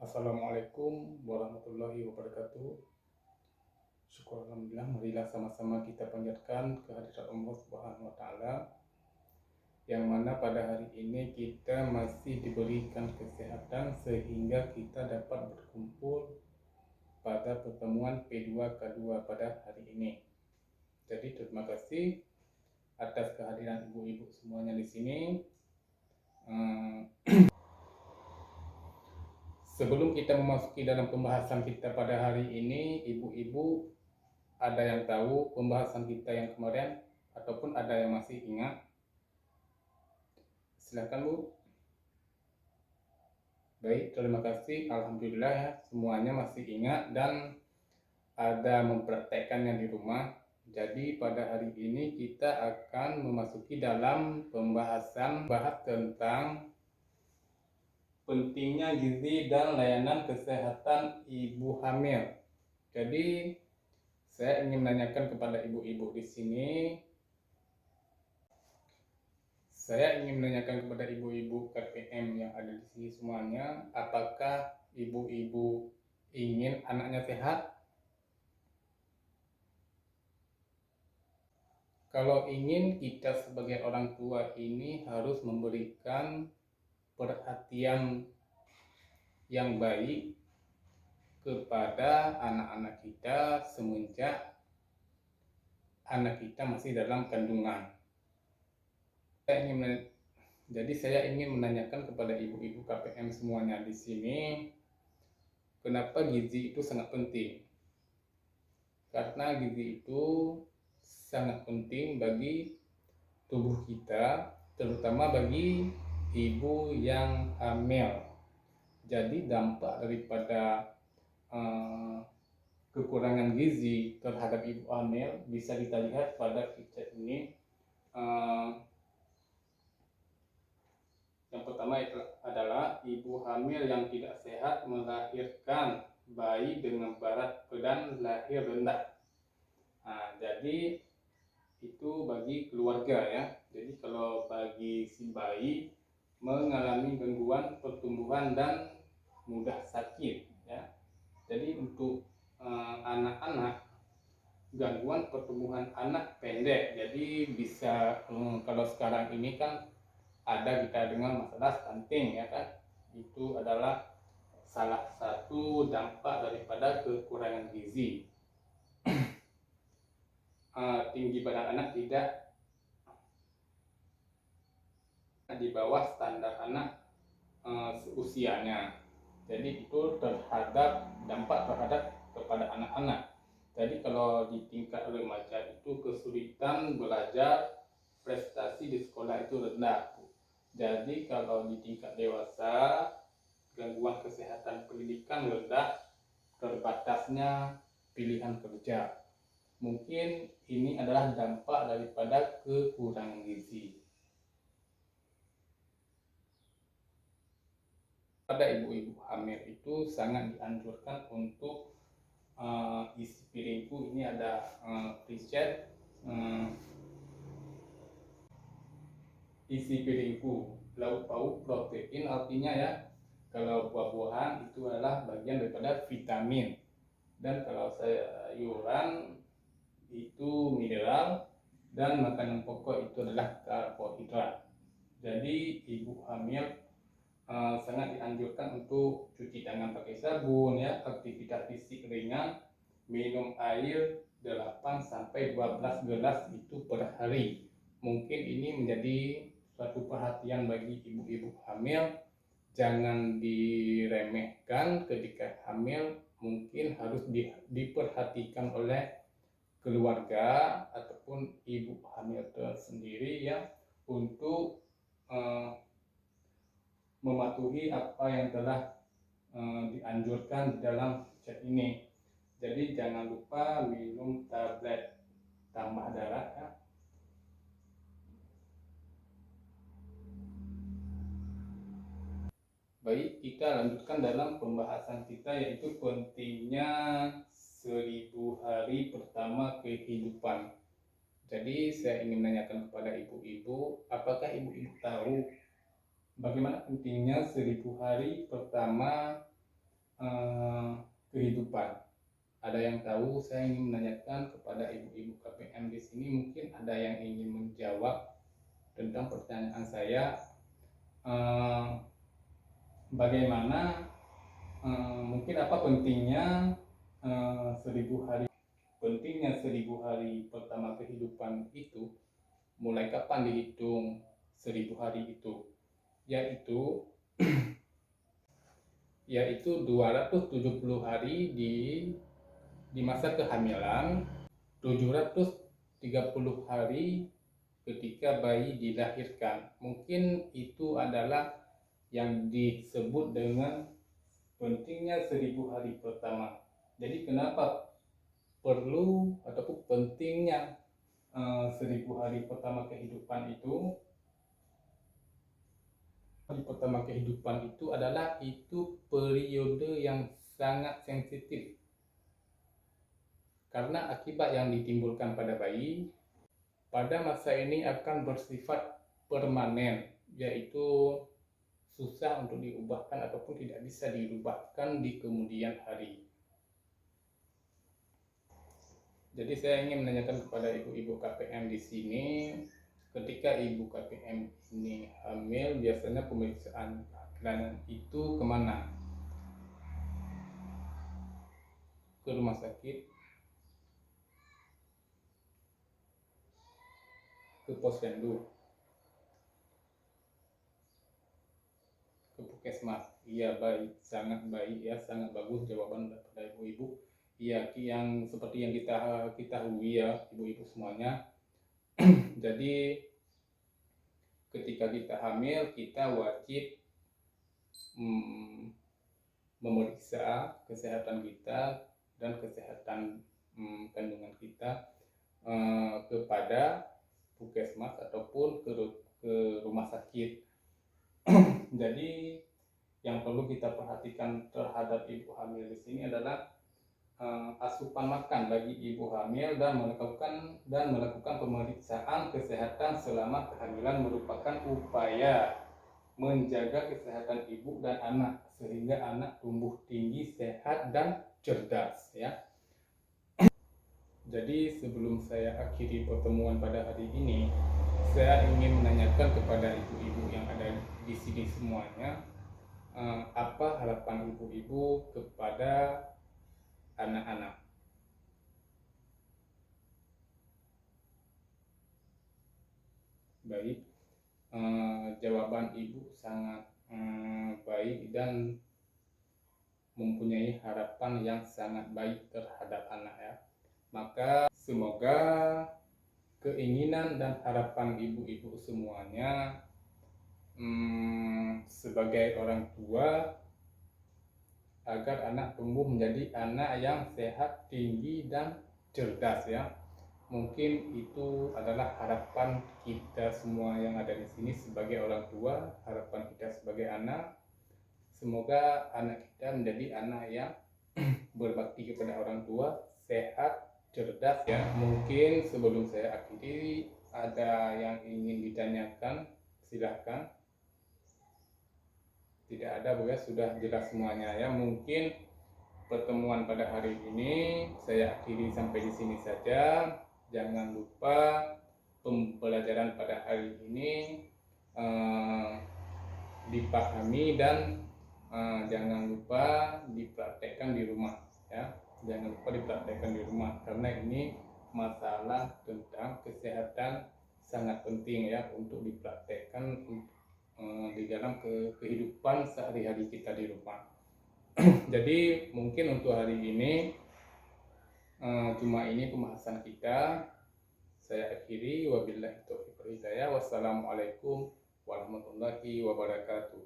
Assalamualaikum warahmatullahi wabarakatuh. Syukur alhamdulillah, marilah sama-sama kita panjatkan kehadirat Allah Subhanahu wa taala, yang mana pada hari ini kita masih diberikan kesehatan sehingga kita dapat berkumpul pada pertemuan P2K2 pada hari ini. Jadi terima kasih atas kehadiran ibu-ibu semuanya di sini. Sebelum kita memasuki dalam pembahasan kita pada hari ini, ibu-ibu ada yang tahu pembahasan kita yang kemarin ataupun ada yang masih ingat? Silakan Bu. Baik, terima kasih. Alhamdulillah ya, semuanya masih ingat dan ada mempraktekkannya di rumah. Jadi pada hari ini kita akan memasuki dalam pembahasan tentang pentingnya gizi dan layanan kesehatan ibu hamil. Jadi saya ingin menanyakan kepada ibu-ibu di sini. Saya ingin menanyakan kepada ibu-ibu KPM yang ada di sini semuanya, apakah ibu-ibu ingin anaknya sehat? Kalau ingin, kita sebagai orang tua ini harus memberikan perhatian yang baik kepada anak-anak kita semenjak anak kita masih dalam kandungan. Jadi saya ingin menanyakan kepada ibu-ibu KPM semuanya di sini, kenapa gizi itu sangat penting? Karena gizi itu sangat penting bagi tubuh kita, terutama bagi ibu yang hamil. Jadi dampak daripada kekurangan gizi terhadap ibu hamil bisa kita lihat pada picture ini. Yang pertama itu adalah ibu hamil yang tidak sehat melahirkan bayi dengan berat badan lahir rendah. Nah, jadi itu bagi keluarga ya. Jadi kalau bagi si bayi mengalami gangguan pertumbuhan dan mudah sakit ya. Jadi untuk anak-anak, gangguan pertumbuhan anak pendek. Jadi bisa kalau sekarang ini kan ada kita dengar masalah stunting ya kan, itu adalah salah satu dampak daripada kekurangan gizi. Tinggi badan anak tidak di bawah standar anak seusianya, jadi itu dampak terhadap kepada anak-anak. Jadi kalau di tingkat remaja itu kesulitan belajar, prestasi di sekolah itu rendah. Jadi kalau di tingkat dewasa, gangguan kesehatan pendidikan rendah, terbatasnya pilihan kerja. Mungkin ini adalah dampak daripada kekurangan gizi. Pada ibu-ibu hamil itu sangat dianjurkan untuk isi piringku ini ada riset isi piringku lauk pauk protein, artinya ya kalau buah-buahan itu adalah bagian daripada vitamin, dan kalau sayuran itu mineral, dan makanan pokok itu adalah karbohidrat. Jadi ibu hamil sangat dianjurkan untuk cuci tangan pakai sabun ya, aktivitas fisik ringan, minum air 8-12 gelas itu per hari. Mungkin ini menjadi suatu perhatian bagi ibu-ibu hamil, jangan diremehkan ketika hamil, mungkin harus diperhatikan oleh keluarga ataupun ibu hamil tersendiri ya, untuk mematuhi apa yang telah dianjurkan di dalam chat ini. Jadi jangan lupa minum tablet tambah darah ya. Baik, kita lanjutkan dalam pembahasan kita, yaitu pentingnya 1000 hari pertama kehidupan. Jadi saya ingin menanyakan kepada ibu-ibu, apakah ibu-ibu tahu bagaimana pentingnya 1000 hari pertama eh, kehidupan. Ada yang tahu? Saya ingin menanyakan kepada ibu-ibu KPM di sini, mungkin ada yang ingin menjawab tentang pertanyaan saya. Eh, Bagaimana, mungkin apa pentingnya 1000 hari, pentingnya 1000 hari pertama kehidupan itu, mulai kapan dihitung 1000 hari itu, yaitu yaitu 270 hari di masa kehamilan, 730 hari ketika bayi dilahirkan. Mungkin itu adalah yang disebut dengan pentingnya 1000 hari pertama. Jadi kenapa perlu ataupun pentingnya 1000 hari pertama kehidupan itu? Hari pertama kehidupan itu adalah periode yang sangat sensitif, karena akibat yang ditimbulkan pada bayi pada masa ini akan bersifat permanen, yaitu susah untuk diubahkan ataupun tidak bisa diubahkan di kemudian hari. Jadi saya ingin menanyakan kepada ibu-ibu KPM di sini, ketika ibu KPM ini hamil, biasanya pemeriksaan kehamilan itu kemana? Ke rumah sakit, ke posyandu, ke puskesmas. Iya, baik, sangat baik ya, sangat bagus jawaban daripada ibu-ibu. Iya, yang seperti yang kita ketahui ya, ibu-ibu semuanya. Jadi ketika kita hamil, kita wajib memeriksa kesehatan kita dan kesehatan kandungan kita kepada puskesmas ataupun ke rumah sakit. Jadi yang perlu kita perhatikan terhadap ibu hamil di sini adalah asupan makan bagi ibu hamil dan melakukan pemeriksaan kesehatan selama kehamilan merupakan upaya menjaga kesehatan ibu dan anak sehingga anak tumbuh tinggi, sehat dan cerdas ya. Jadi sebelum saya akhiri pertemuan pada hari ini, saya ingin menanyakan kepada ibu-ibu yang ada di sini semuanya, apa harapan ibu-ibu kepada anak-anak? Baik, jawaban ibu sangat baik dan mempunyai harapan yang sangat baik terhadap anak ya. Maka semoga keinginan dan harapan ibu-ibu semuanya sebagai orang tua agar anak tumbuh menjadi anak yang sehat, tinggi dan cerdas ya. Mungkin itu adalah harapan kita semua yang ada di sini sebagai orang tua, harapan kita sebagai anak. Semoga anak kita menjadi anak yang berbakti kepada orang tua, sehat, cerdas ya. Mungkin sebelum saya akhiri, ada yang ingin ditanyakan, silahkan. Tidak ada, Bu ya, sudah jelas semuanya ya. Mungkin pertemuan pada hari ini saya akhiri sampai di sini saja. Jangan lupa pembelajaran pada hari ini dipahami dan jangan lupa dipraktekkan di rumah ya. Jangan lupa dipraktekkan di rumah karena ini masalah tentang kesehatan sangat penting ya untuk dipraktekkan di dalam kehidupan sehari-hari kita di rumah. Jadi mungkin untuk hari ini cuma ini pembahasan kita. Saya akhiri, wabillahi taufiq wal hidayah. Wassalamualaikum warahmatullahi wabarakatuh.